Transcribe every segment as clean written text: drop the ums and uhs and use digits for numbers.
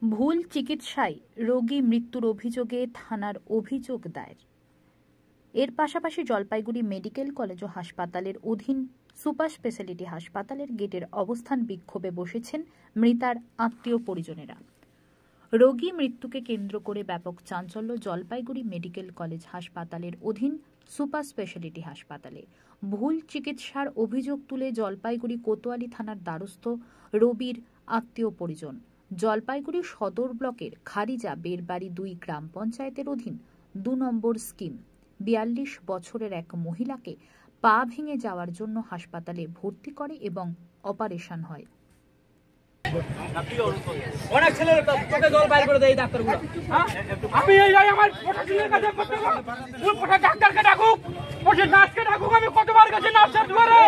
ভুল চিকিৎসায় রোগী মৃত্যুর অভিযোগে থানার অভিযোগ দায়ের। এর পাশাপাশি জলপাইগুড়ি মেডিকেল কলেজ ও হাসপাতালের অধীন সুপার স্পেশালিটি হাসপাতালের গেটের অবস্থান বিক্ষোভে বসেছেন মৃতার আত্মীয় পরিজনেরা। রোগী মৃত্যুকে কেন্দ্র করে ব্যাপক চাঞ্চল্য জলপাইগুড়ি মেডিকেল কলেজ হাসপাতালের অধীন সুপার স্পেশালিটি হাসপাতালে। ভুল চিকিৎসার অভিযোগ তুলে জলপাইগুড়ি কোতোয়ালি থানার দ্বারস্থ রবির আত্মীয় পরিজন। জলপাইগুড়ি সদর ব্লকের খারিজা বেরবাড়ি 2 গ্রাম পঞ্চায়েতের অধীন 2 নম্বর স্কিম 42 বছরের এক মহিলাকে পা ভেঙে যাওয়ার জন্য হাসপাতালে ভর্তি করে এবং অপারেশন হয়। অনেক ছেলের চোখে জল বাইর করে দেয় ডাক্তারগুলো। আমি এই আমার প্রশাসনের কাছে করতে ওই ডাক্তারকে ডাকুক, ওই নার্সকে ডাকুক। আমি কতবার গেছি নার্সের দুয়ারে,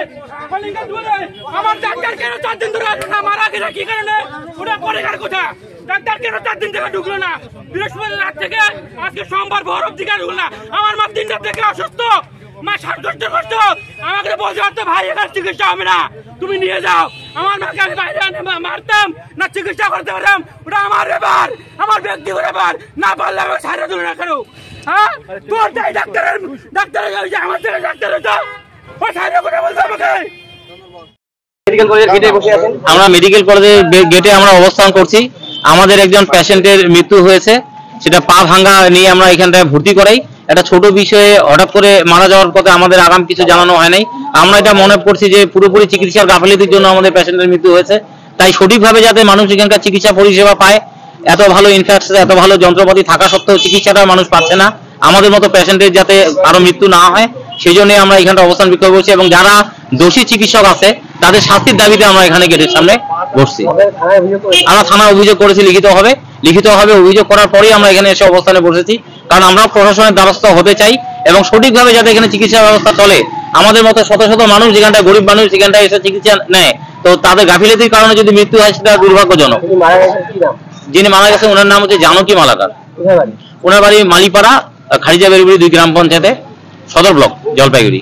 কলিঙ্গের দুয়ারে। আমার ডাক্তার কেন 4 দিন ধরে আসলো না? মারা গেছে কি কারণে? ওটা পরিষ্কার কথা। ডাক্তার কেন 4 দিন থেকে ঢুকলো না? বৃহস্পতিবার রাত থেকে আজকে সোমবার ভোর অবধি ঢুকলো না। আমার মা 3টা থেকে অসুস্থ, মা শ্বাসকষ্ট করতো। আমাকে বলতে পারতো ভাই এখানে চিকিৎসা হবে না, তুমি নিয়ে যাও। আমার মাকে আমি বাইরে মারতাম না, চিকিৎসা করতে পারতাম। ওটা আমার ব্যাপার, আমার ব্যক্তিগত ব্যাপার। না পারলে আমি ছাড়া তুলে না কেন? হ্যাঁ, তোর তাই ডাক্তারের আমার ছেলে ডাক্তার হতো, ও ছাড়া করে বলতো আমাকে। আমরা মেডিকেল কলেজের গেটে আমরা অবস্থান করছি। আমাদের একজন পেশেন্টের মৃত্যু হয়েছে, সেটা পা ভাঙা নিয়ে আমরা এখানটায় ভর্তি করাই। একটা ছোট বিষয়ে হঠাৎ করে মারা যাওয়ার পথে আমাদের আগাম কিছু জানানো হয় নাই। আমরা এটা মনে করছি যে পুরোপুরি চিকিৎসার গাফিলতির জন্য আমাদের পেশেন্টের মৃত্যু হয়েছে। তাই সঠিকভাবে যাতে মানুষ এখানকার চিকিৎসা পরিষেবা পায়, এত ভালো ইনফ্রাস্ট্রাকচার, এত ভালো যন্ত্রপাতি থাকা সত্ত্বেও চিকিৎসাটা মানুষ পাচ্ছে না। আমাদের মতো পেশেন্টের যাতে আরো মৃত্যু না হয় সেই জন্য আমরা এখানটা অবস্থান বিক্ষোভ করছি এবং যারা দোষী চিকিৎসক আছে তাদের শাস্তির দাবিতে আমরা এখানে গেটের সামনে বসছি। আমরা থানায় অভিযোগ করেছি লিখিতভাবে অভিযোগ করার পরেই আমরা এখানে এসে অবস্থানে বসেছি, কারণ আমরা প্রশাসনের দ্বারস্থ হতে চাই এবং সঠিকভাবে যাতে এখানে চিকিৎসা ব্যবস্থা চলে। আমাদের মতো শত শত মানুষ যেখানটা গরিব মানুষ সেখানটায় এসে চিকিৎসা নেয়, তো তাদের গাফিলতির কারণে যদি মৃত্যু হয় সেটা দুর্ভাগ্যজনক। যিনি মারা গেছে ওনার নাম হচ্ছে জানকী মালাকার। ওনার বাড়ি মালিপাড়া, খারিজা বেরবাড়ি 2 গ্রাম পঞ্চায়েতে, সদর ব্লক, জলপাইগুড়ি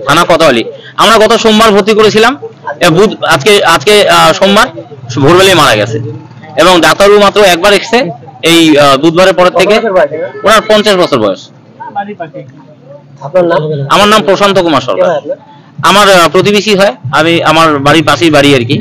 থানা কোতোয়ালি। আমরা গত সোমবার ভর্তি করেছিলাম, আজকে সোমবার ভোরবেলায় মারা গেছে এবং ডাক্তারবাবু মাত্র একবার এসেছে এই বুধবারের পরের থেকে। ওনার 50 বছর বয়স। আমার নাম প্রশান্ত কুমার সরকার। আমার প্রতিবেশী হয়, আমি আমার বাড়ির পাশেই বাড়ি আর কি।